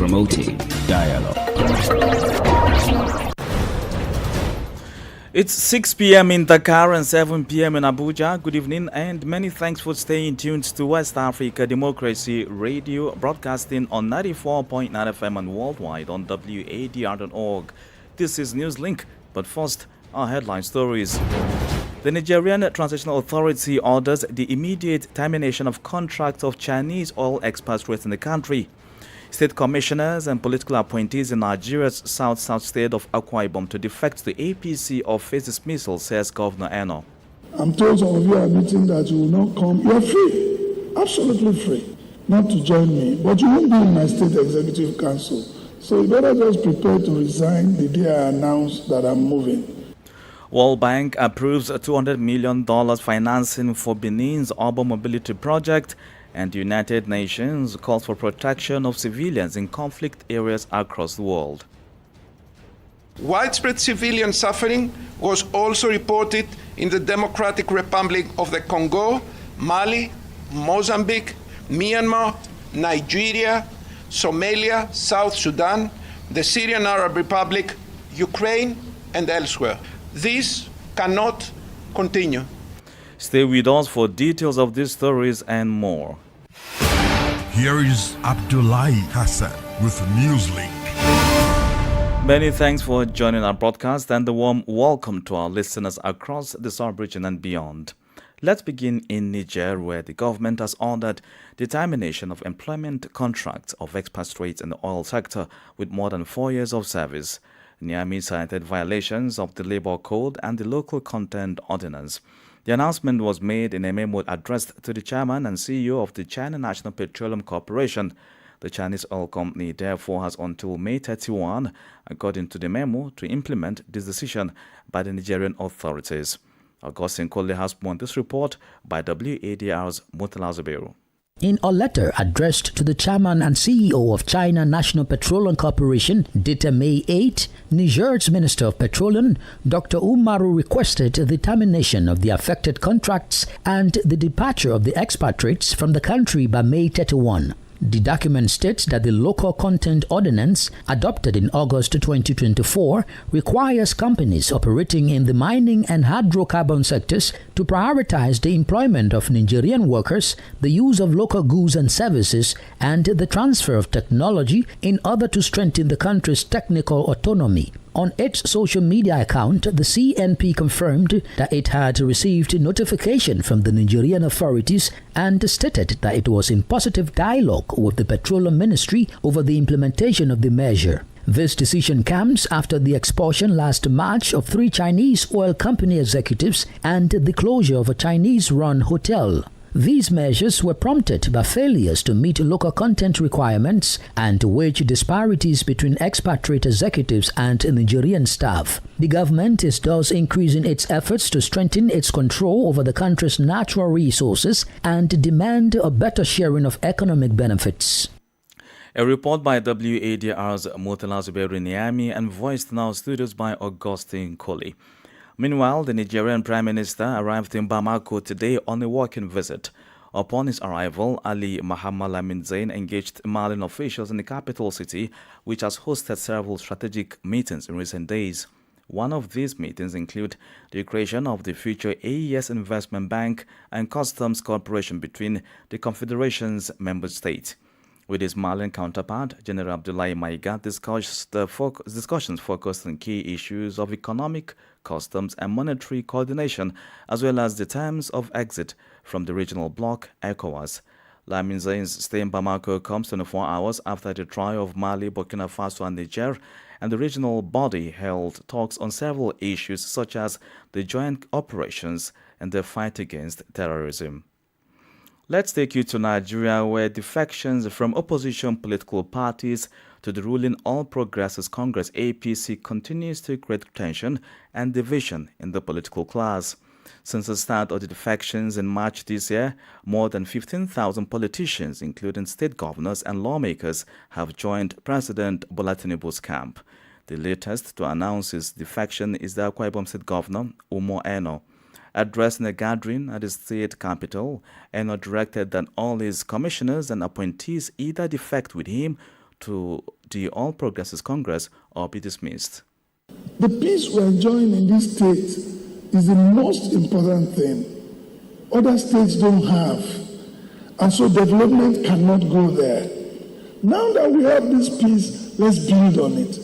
promoting dialogue. It's 6 p.m. in Dakar and 7 p.m. in Abuja. Good evening and many thanks for staying tuned to West Africa Democracy Radio, broadcasting on 94.9 FM and worldwide on wadr.org. This is Newslink, but first, our headline stories. The Nigerian Transitional Authority orders the immediate termination of contracts of Chinese oil expatriates in the country. State commissioners and political appointees in Nigeria's south state of Akwa Ibom to defect to APC or face dismissal, says Governor Eno. I'm told some of you are admitting that you will not come. You're free, absolutely free, not to join me, but you won't be in my state executive council. So you better just prepare to resign the day I announce that I'm moving. World Bank approves $200 million financing for Benin's urban mobility project, and the United Nations calls for protection of civilians in conflict areas across the world. Widespread civilian suffering was also reported in the Democratic Republic of the Congo, Mali, Mozambique, Myanmar, Nigeria, Somalia, South Sudan, the Syrian Arab Republic, Ukraine, and elsewhere. This cannot continue. Stay with us for details of these stories and more. Here is Abdullahi Hassan with Newslink. Many thanks for joining our broadcast and a warm welcome to our listeners across the sub-region and beyond. Let's begin in Niger, where the government has ordered the termination of employment contracts of expatriates in the oil sector with more than 4 years of service. Niamey cited violations of the Labour Code and the Local Content Ordinance. The announcement was made in a memo addressed to the chairman and CEO of the China National Petroleum Corporation. The Chinese oil company therefore has until May 31, according to the memo, to implement this decision by the Nigerian authorities. Augustine Kole has won this report by WADR's Murtala Zubairu. In a letter addressed to the chairman and CEO of China National Petroleum Corporation, dated May 8, Niger's Minister of Petroleum, Dr. Umaru, requested the termination of the affected contracts and the departure of the expatriates from the country by May 31. The document states that the Local Content Ordinance, adopted in August 2024, requires companies operating in the mining and hydrocarbon sectors to prioritize the employment of Nigerian workers, the use of local goods and services, and the transfer of technology in order to strengthen the country's technical autonomy. On its social media account, the CNP confirmed that it had received notification from the Nigerian authorities and stated that it was in positive dialogue with the Petroleum Ministry over the implementation of the measure. This decision comes after the expulsion last March of 3 Chinese oil company executives and the closure of a Chinese-run hotel. These measures were prompted by failures to meet local content requirements and wage disparities between expatriate executives and Nigerian staff. The government is thus increasing its efforts to strengthen its control over the country's natural resources and demand a better sharing of economic benefits. A report by WADR's Murtala Zubairu Niamey and voiced in our studios by Augustine Kole. Meanwhile, the Nigerian Prime Minister arrived in Bamako today on a working visit. Upon his arrival, Ali Mohammed Lamin Zain engaged Malian officials in the capital city, which has hosted several strategic meetings in recent days. One of these meetings include the creation of the future AES Investment Bank and Customs Cooperation between the Confederation's member states. With his Malian counterpart, General Abdoulaye Maiga, discussions focused on key issues of economic, customs and monetary coordination, as well as the terms of exit from the regional bloc, ECOWAS. Lamin Zain's stay in Bamako comes 24 hours after the trial of Mali, Burkina Faso and Niger, and the regional body held talks on several issues such as the joint operations and the fight against terrorism. Let's take you to Nigeria, where defections from opposition political parties to the ruling All Progressives Congress APC continues to create tension and division in the political class. Since the start of the defections in March this year, more than 15,000 politicians, including state governors and lawmakers, have joined President Bola Tinubu's camp. The latest to announce his defection is the Akwa Ibom State Governor, Umo Eno. Addressing a gathering at the state capital, Eno directed that all his commissioners and appointees either defect with him to the All Progressives Congress or be dismissed. The peace we're enjoying in this state is the most important thing. Other states don't have. And so development cannot go there. Now that we have this peace, let's build on it.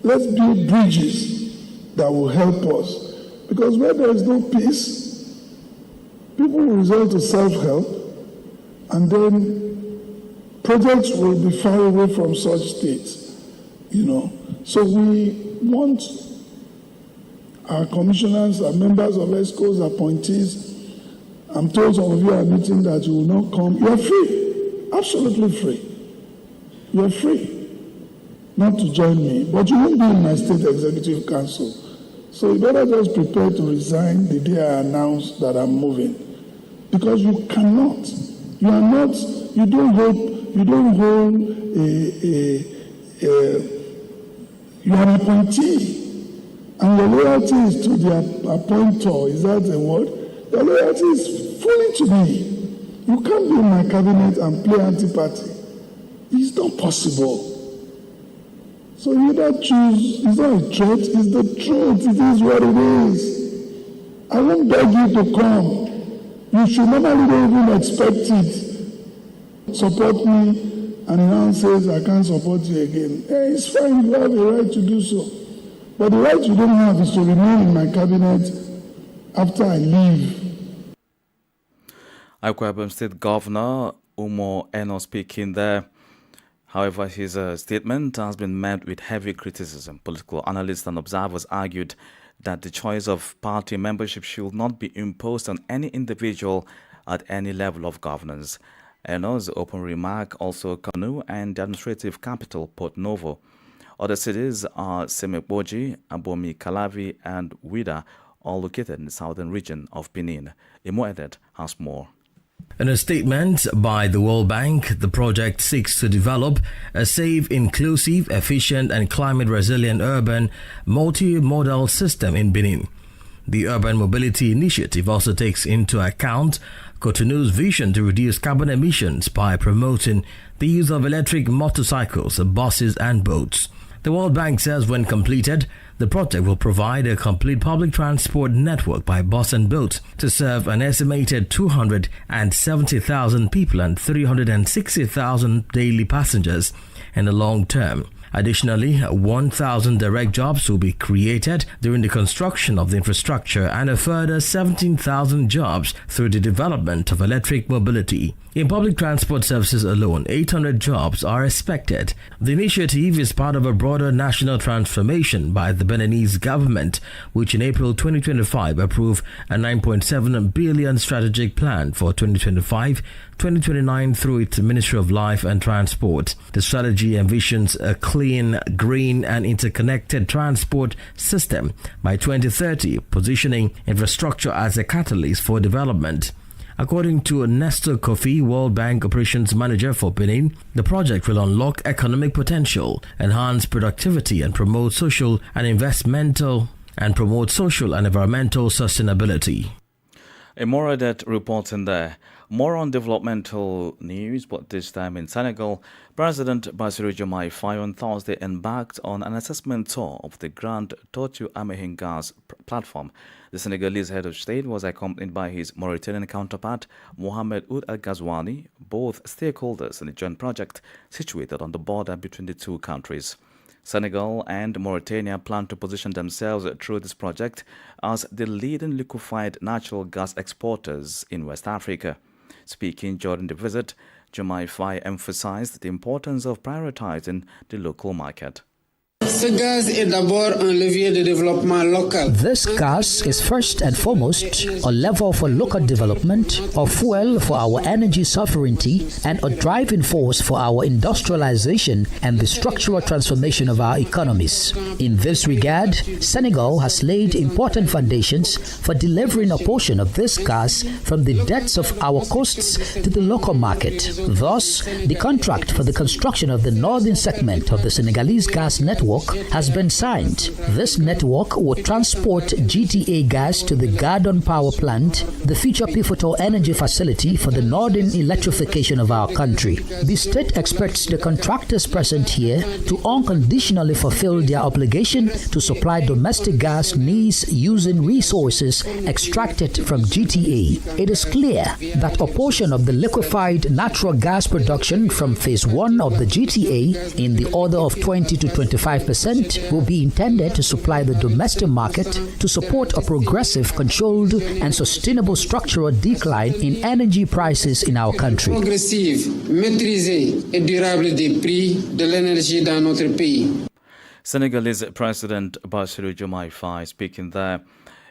Let's build bridges that will help us. Because where there is no peace, people will resort to self-help, and then projects will be far away from such states, So we want our commissioners, our members of ESCOs, appointees. I'm told some of you are meeting that you will not come. You are free, absolutely free. You are free not to join me, but you won't be in my state executive council. So you better just prepare to resign the day I announce that I'm moving, because you cannot. You are not. You don't hold you are an appointee, and your loyalty is to the appointer. Is that a word? Your loyalty is fully to me. You can't be in my cabinet and play anti-party. It's not possible. So you either choose. It's not a threat. It's the truth. It is what it is. I won't beg you to come. You should normally don't even expect it. Support me. And now says, I can't support you again. Hey, it's fine, you have a right to do so. But the right you don't have is to remain in my cabinet after I leave. Akwa Ibom State Governor Umo Eno speaking there. However, his statement has been met with heavy criticism. Political analysts and observers argued that the choice of party membership should not be imposed on any individual at any level of governance. Eno's open remark also Kanu and the administrative capital Port Novo. Other cities are Semekboji, Abomi Kalavi and Wadr, all located in the southern region of Benin. Imo Edet has more. In a statement by the World Bank, the project seeks to develop a safe, inclusive, efficient and climate-resilient urban multimodal system in Benin. The Urban Mobility Initiative also takes into account Cotonou's vision to reduce carbon emissions by promoting the use of electric motorcycles, buses and boats. The World Bank says when completed, the project will provide a complete public transport network by bus and boat to serve an estimated 270,000 people and 360,000 daily passengers in the long term. Additionally, 1,000 direct jobs will be created during the construction of the infrastructure and a further 17,000 jobs through the development of electric mobility. In public transport services alone, 800 jobs are expected. The initiative is part of a broader national transformation by the Beninese government, which in April 2025 approved a 9.7 billion strategic plan for 2025-2029 through its Ministry of Life and Transport. The strategy envisions a clean, green and interconnected transport system by 2030, positioning infrastructure as a catalyst for development. According to Nestor Kofi, World Bank Operations Manager for Benin, the project will unlock economic potential, enhance productivity and promote social and environmental sustainability. A more that reporting there. More on developmental news, but this time in Senegal. President Bassirou Diomaye Faye on Thursday embarked on an assessment tour of the Grand Tortue Amehin gas platform. The Senegalese head of state was accompanied by his Mauritanian counterpart, Mohamed Ould El Ghazouani, both stakeholders in the joint project situated on the border between the two countries. Senegal and Mauritania plan to position themselves through this project as the leading liquefied natural gas exporters in West Africa. Speaking during the visit, Diomaye Faye emphasized the importance of prioritizing the local market. This gas is first and foremost a lever for local development, a fuel for our energy sovereignty, and a driving force for our industrialization and the structural transformation of our economies. In this regard, Senegal has laid important foundations for delivering a portion of this gas from the depths of our coasts to the local market. Thus, the contract for the construction of the northern segment of the Senegalese gas network network has been signed. This network will transport GTA gas to the Gardon Power Plant, the future pivotal energy facility for the northern electrification of our country. The state expects the contractors present here to unconditionally fulfill their obligation to supply domestic gas needs using resources extracted from GTA. It is clear that a portion of the liquefied natural gas production from phase 1 of the GTA, in the order of 20 to 25%, will be intended to supply the domestic market to support a progressive, controlled, and sustainable structural decline in energy prices in our country. Progressive, maîtrisée et durable des prix de l'énergie dans notre pays. Senegalese President Bassirou Diomaye Faye speaking there.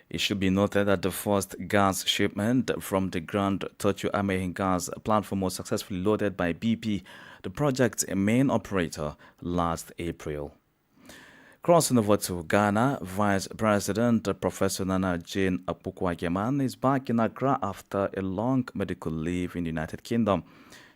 It should be noted that the first gas shipment from the Grand Tortue Américain gas platform was successfully loaded by BP, the project's main operator, last April. Crossing over to Ghana, Vice President Professor Nana Jane Akpokwa-Agyemang is back in Accra after a long medical leave in the United Kingdom.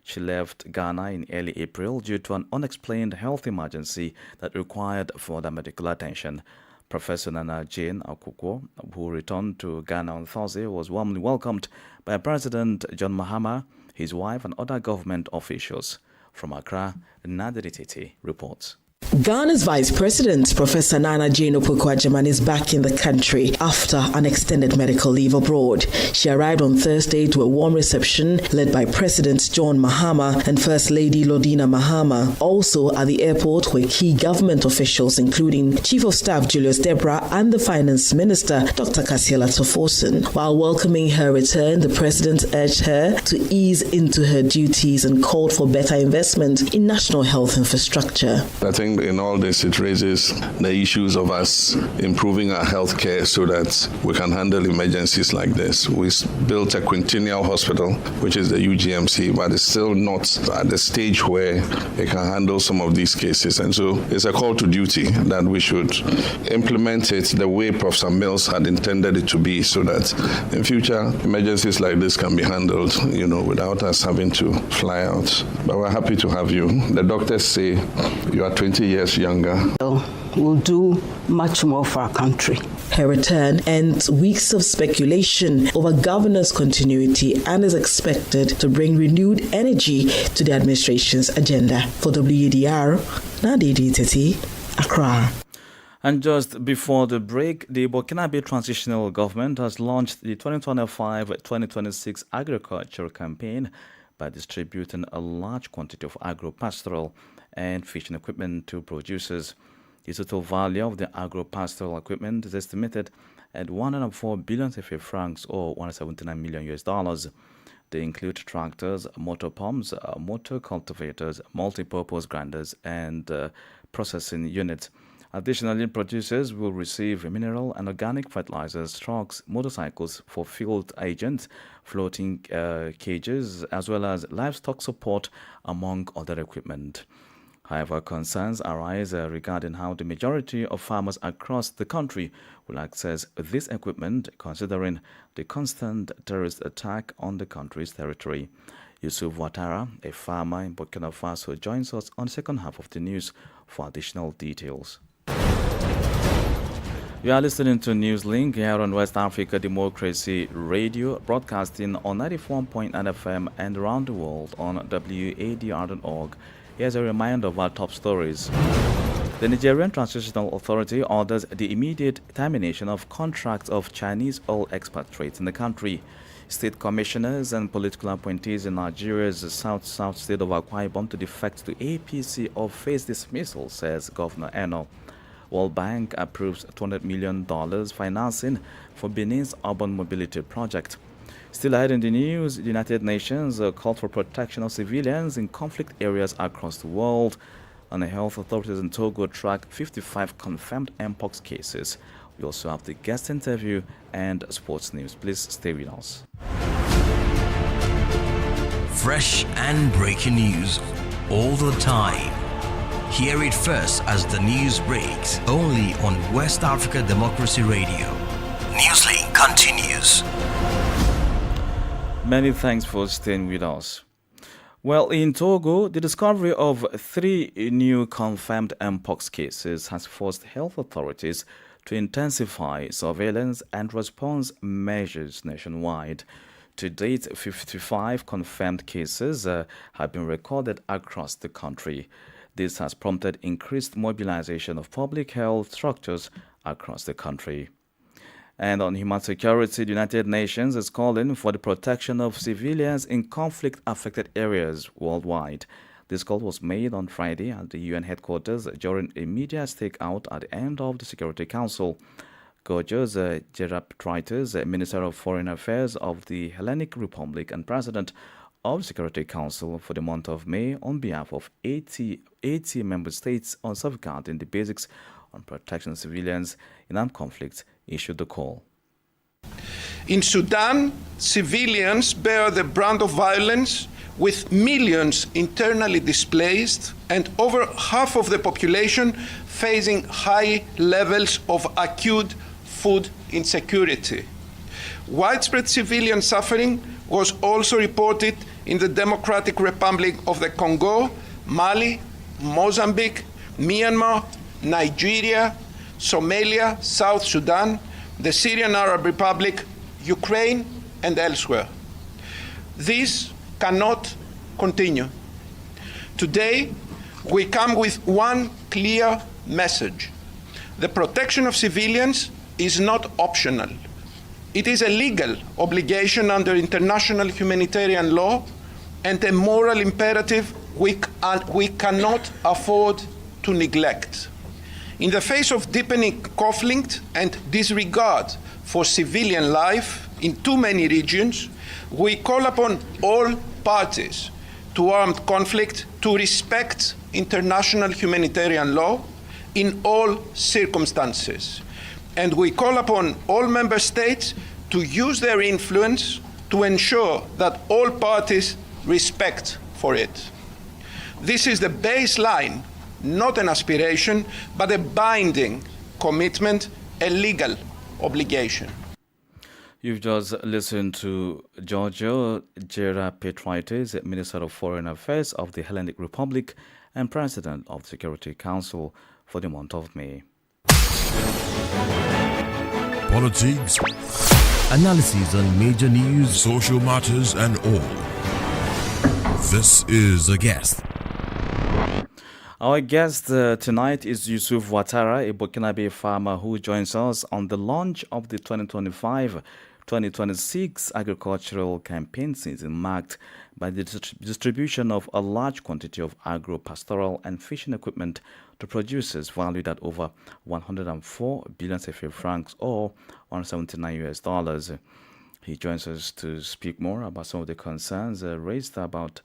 She left Ghana in early April due to an unexplained health emergency that required further medical attention. Professor Nana Jane Akpokwa, who returned to Ghana on Thursday, was warmly welcomed by President John Mahama, his wife, and other government officials. From Accra, Nadiri Tete reports. Ghana's Vice President, Professor Nana Jane Akpokwa-Agyemang, is back in the country after an extended medical leave abroad. She arrived on Thursday to a warm reception led by President John Mahama and First Lady Lodina Mahama. Also at the airport were key government officials, including Chief of Staff Julius Debra and the Finance Minister, Dr. Kasiela Toforson. While welcoming her return, the President urged her to ease into her duties and called for better investment in national health infrastructure. I think in all this, it raises the issues of us improving our health care so that we can handle emergencies like this. We built a quintillion hospital, which is the UGMC, but it's still not at the stage where it can handle some of these cases. And so it's a call to duty that we should implement it the way Professor Mills had intended it to be, so that in future emergencies like this can be handled, without us having to fly out. But we're happy to have you. The doctors say you are 20 years younger. We'll do much more for our country. Her return ends weeks of speculation over governor's continuity and is expected to bring renewed energy to the administration's agenda. For WADR, Nadiri Tete, Accra. And just before the break, the Burkinabe Transitional Government has launched the 2025-2026 agricultural campaign by distributing a large quantity of agro-pastoral and fishing equipment to producers. The total value of the agro-pastoral equipment is estimated at 104 billion CFA francs or $179 million. They include tractors, motor pumps, motor cultivators, multi-purpose grinders, and processing units. Additionally, producers will receive mineral and organic fertilizers, trucks, motorcycles for field agents, floating cages, as well as livestock support, among other equipment. However, concerns arise regarding how the majority of farmers across the country will access this equipment, considering the constant terrorist attack on the country's territory. Yusuf Ouattara, a farmer in Burkina Faso, joins us on the second half of the news for additional details. You are listening to Newslink here on West Africa Democracy Radio, broadcasting on 94.9 FM and around the world on wadr.org. Here's a reminder of our top stories. The Nigerian Transitional Authority orders the immediate termination of contracts of Chinese oil expatriates in the country. State commissioners and political appointees in Nigeria's south state of Akwa Ibom to defect to APC or face dismissal, says Governor Eno. World Bank approves $200 million financing for Benin's urban mobility project. Still ahead in the news, the United Nations called for protection of civilians in conflict areas across the world. And the health authorities in Togo track 55 confirmed Mpox cases. We also have the guest interview and sports news. Please stay with us. Fresh and breaking news all the time. Hear it first as the news breaks, only on West Africa Democracy Radio. Newslink continues. Many thanks for staying with us. Well, in Togo, the discovery of 3 new confirmed mpox cases has forced health authorities to intensify surveillance and response measures nationwide. To date, 55 confirmed cases have been recorded across the country. This has prompted increased mobilization of public health structures across the country. And on human security, the United Nations is calling for the protection of civilians in conflict-affected areas worldwide. This call was made on Friday at the UN headquarters during a media stakeout at the end of the Security Council. Gorgeous Geraptritis, Minister of Foreign Affairs of the Hellenic Republic and President of the Security Council for the month of May, on behalf of 80 member states on safeguarding the basics on protection of civilians in armed conflicts, issued the call. In Sudan, civilians bear the brunt of violence, with millions internally displaced and over half of the population facing high levels of acute food insecurity. Widespread civilian suffering was also reported in the Democratic Republic of the Congo, Mali, Mozambique, Myanmar, Nigeria, Somalia, South Sudan, the Syrian Arab Republic, Ukraine, and elsewhere. This cannot continue. Today, we come with one clear message. The protection of civilians is not optional. It is a legal obligation under international humanitarian law and a moral imperative we cannot afford to neglect. In the face of deepening conflict and disregard for civilian life in too many regions, we call upon all parties to armed conflict to respect international humanitarian law in all circumstances. And we call upon all member states to use their influence to ensure that all parties respect for it. This is the baseline, not an aspiration, but a binding commitment, a legal obligation. You've just listened to Giorgio Geraptritis, Minister of Foreign Affairs of the Hellenic Republic and President of the Security Council for the month of May. Politics, Analysis on major news, social matters, and all. This is A Guest. Our guest tonight is Yusuf Ouattara, a Burkinabe farmer who joins us on the launch of the 2025-2026 agricultural campaign season, marked by the distribution of a large quantity of agro-pastoral and fishing equipment to producers valued at over 104 billion CFA francs or $179. He joins us to speak more about some of the concerns raised about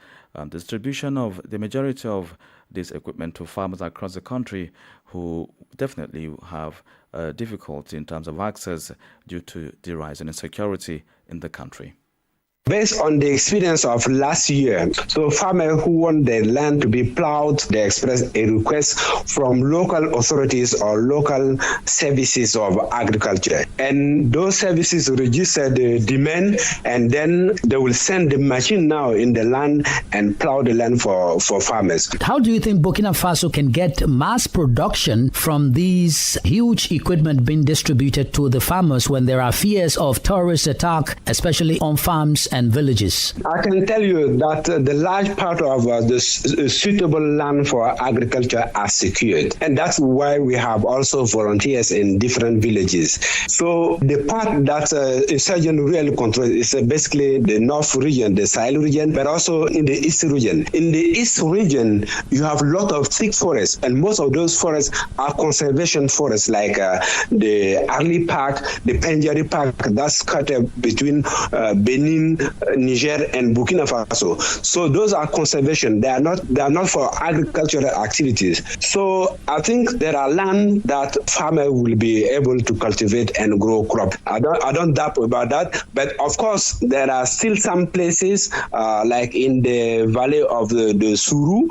distribution of the majority of this equipment to farmers across the country who definitely have difficulty in terms of access due to the rise in insecurity in the country. Based on the experience of last year, so farmers who want their land to be plowed, they express a request from local authorities or local services of agriculture. And those services register the demand, and then they will send the machine now in the land and plow the land for farmers. How do you think Burkina Faso can get mass production from these huge equipment being distributed to the farmers when there are fears of terrorist attack, especially on farms and villages? I can tell you that the large part of the suitable land for agriculture are secured. And that's why we have also volunteers in different villages. So the part that insurgent really controls is basically the north region, the Sahel region, but also in the east region. In the east region, you have a lot of thick forests, and most of those forests are conservation forests, like the Arli Park, the Penjari Park, that's cut between Benin, Niger, and Burkina Faso. So those are conservation. They are not for agricultural activities. So I think there are land that farmers will be able to cultivate and grow crop. I don't doubt about that. But of course, there are still some places like in the valley of the Suru,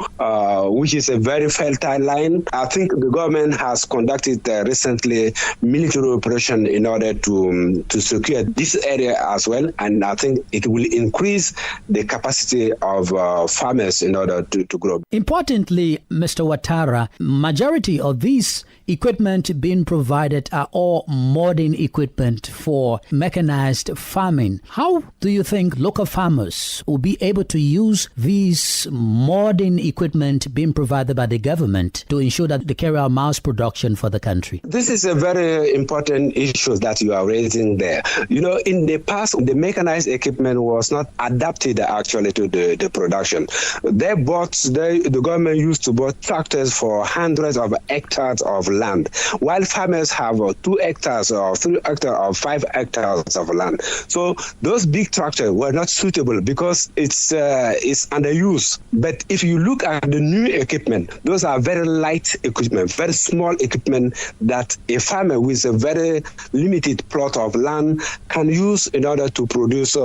which is a very fertile land. I think the government has conducted recently military operation in order to secure this area as well. And I think it it will increase the capacity of farmers in order to grow. Importantly, Mr. Ouattara, majority of these equipment being provided are all modern equipment for mechanized farming. How do you think local farmers will be able to use these modern equipment being provided by the government to ensure that they carry out mass production for the country? This is a very important issue that you are raising there. In the past, the mechanized equipment was not adapted actually to the production. The government used to buy tractors for hundreds of hectares of land, while farmers have 2 hectares or 3 hectares or 5 hectares of land. So those big tractors were not suitable because it's underused. But if you look at the new equipment, those are very light equipment, very small equipment that a farmer with a very limited plot of land can use in order to produce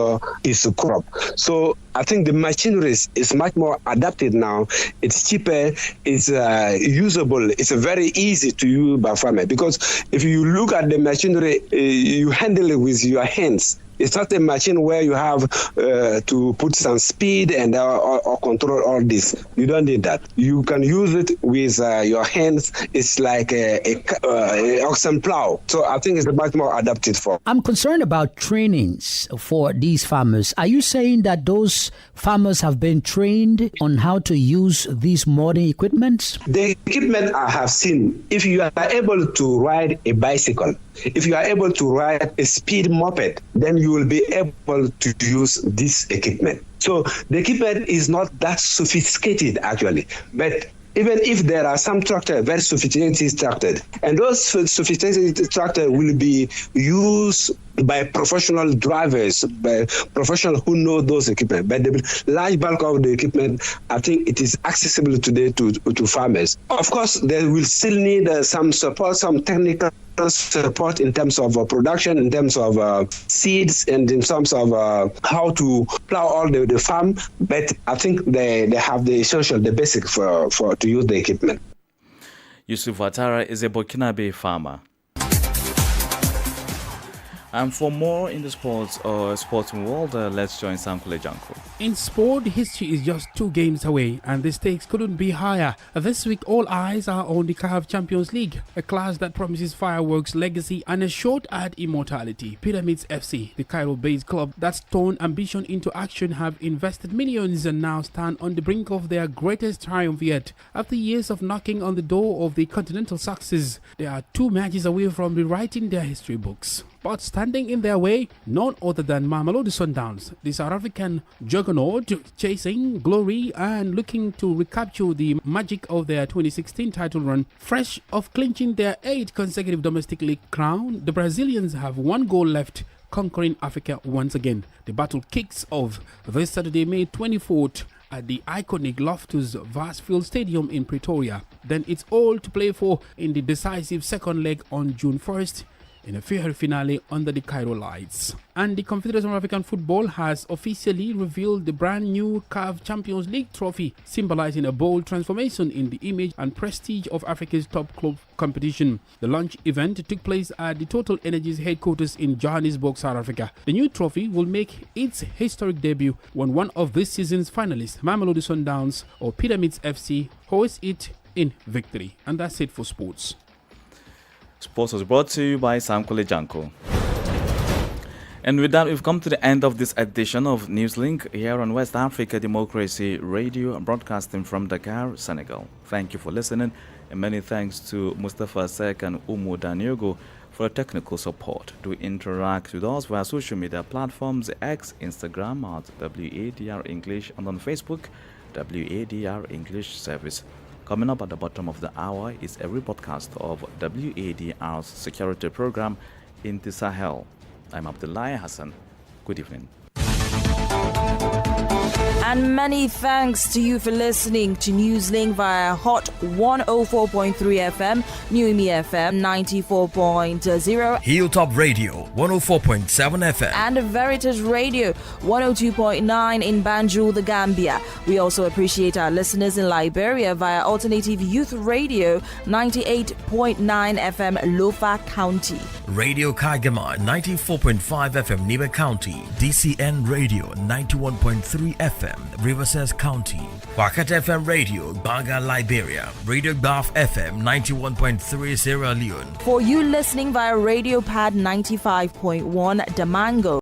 his crop. So I think the machinery is much more adapted now. It's cheaper, it's usable, it's very easy to use by farmer. Because if you look at the machinery, you handle it with your hands. It's not a machine where you have to put some speed and or control all this. You don't need that. You can use it with your hands. It's like a oxen plow. So I think it's much more adapted for. I'm concerned about trainings for these farmers. Are you saying that those farmers have been trained on how to use these modern equipment? The equipment I have seen, if you are able to ride a bicycle, if you are able to ride a speed moped, then you will be able to use this equipment. So the equipment is not that sophisticated actually, but even if there are some tractors, very sophisticated tractors, and those sophisticated tractors will be used by professional drivers, by professionals who know those equipment. But the large bulk of the equipment, I think it is accessible today to farmers. Of course, they will still need some support, some technical support in terms of production, in terms of seeds, and in terms of how to plow all the farm. But I think they have the essential, the basic for to use the equipment. Yusuf Ouattara is a Burkinabe farmer. And for more in the sporting world, let's join Sam Kulejanko. In sport, history is just 2 games away, and the stakes couldn't be higher. This week, all eyes are on the CAF Champions League, a clash that promises fireworks, legacy, and a shot at immortality. Pyramids FC, the Cairo-based club that's turned ambition into action, have invested millions and now stand on the brink of their greatest triumph yet. After years of knocking on the door of the continental success, they are 2 matches away from rewriting their history books. But standing in their way, none other than Mamelodi Sundowns, the South African juggernaut, chasing glory and looking to recapture the magic of their 2016 title run. Fresh of clinching their 8th consecutive domestic league crown, the Brazilians have 1 goal left, conquering Africa once again. The battle kicks off this Saturday, May 24th, at the iconic Loftus Versfeld Stadium in Pretoria. Then it's all to play for in the decisive second leg on June 1st. In a fair finale under the Cairo lights. And the Confederation of African Football has officially revealed the brand new CAF Champions League trophy, symbolizing a bold transformation in the image and prestige of Africa's top club competition. The launch event took place at the Total Energies headquarters in Johannesburg, South Africa. The new trophy will make its historic debut when one of this season's finalists, Mamelodi Sundowns or Pyramids FC, hosts it in victory. And that's it for sports. Sports was brought to you by Sam Kulejanko. And with that, we've come to the end of this edition of Newslink here on West Africa Democracy Radio, broadcasting from Dakar, Senegal. Thank you for listening, and many thanks to Mustafa Sek and Umu Daniogo for technical support. Do interact with us via social media platforms, X, Instagram at WADR English, and on Facebook, WADR English Service. Coming up at the bottom of the hour is a rebroadcast of WADR's security program in the Sahel. I'm Abdullahi Hassan. Good evening. And many thanks to you for listening to Newslink via Hot 104.3 FM, Newmi FM 94.0, Hilltop Radio 104.7 FM, and Veritas Radio 102.9 in Banjul, the Gambia. We also appreciate our listeners in Liberia via Alternative Youth Radio 98.9 FM, Lofa County, Radio Kagama 94.5 FM, Nibe County, DCN Radio 91.3 FM, Riverside County, Wakat FM Radio, Banga, Liberia, Radio Baf FM 91.3 Sierra Leone. For you listening via Radio Pad 95.1 Damango,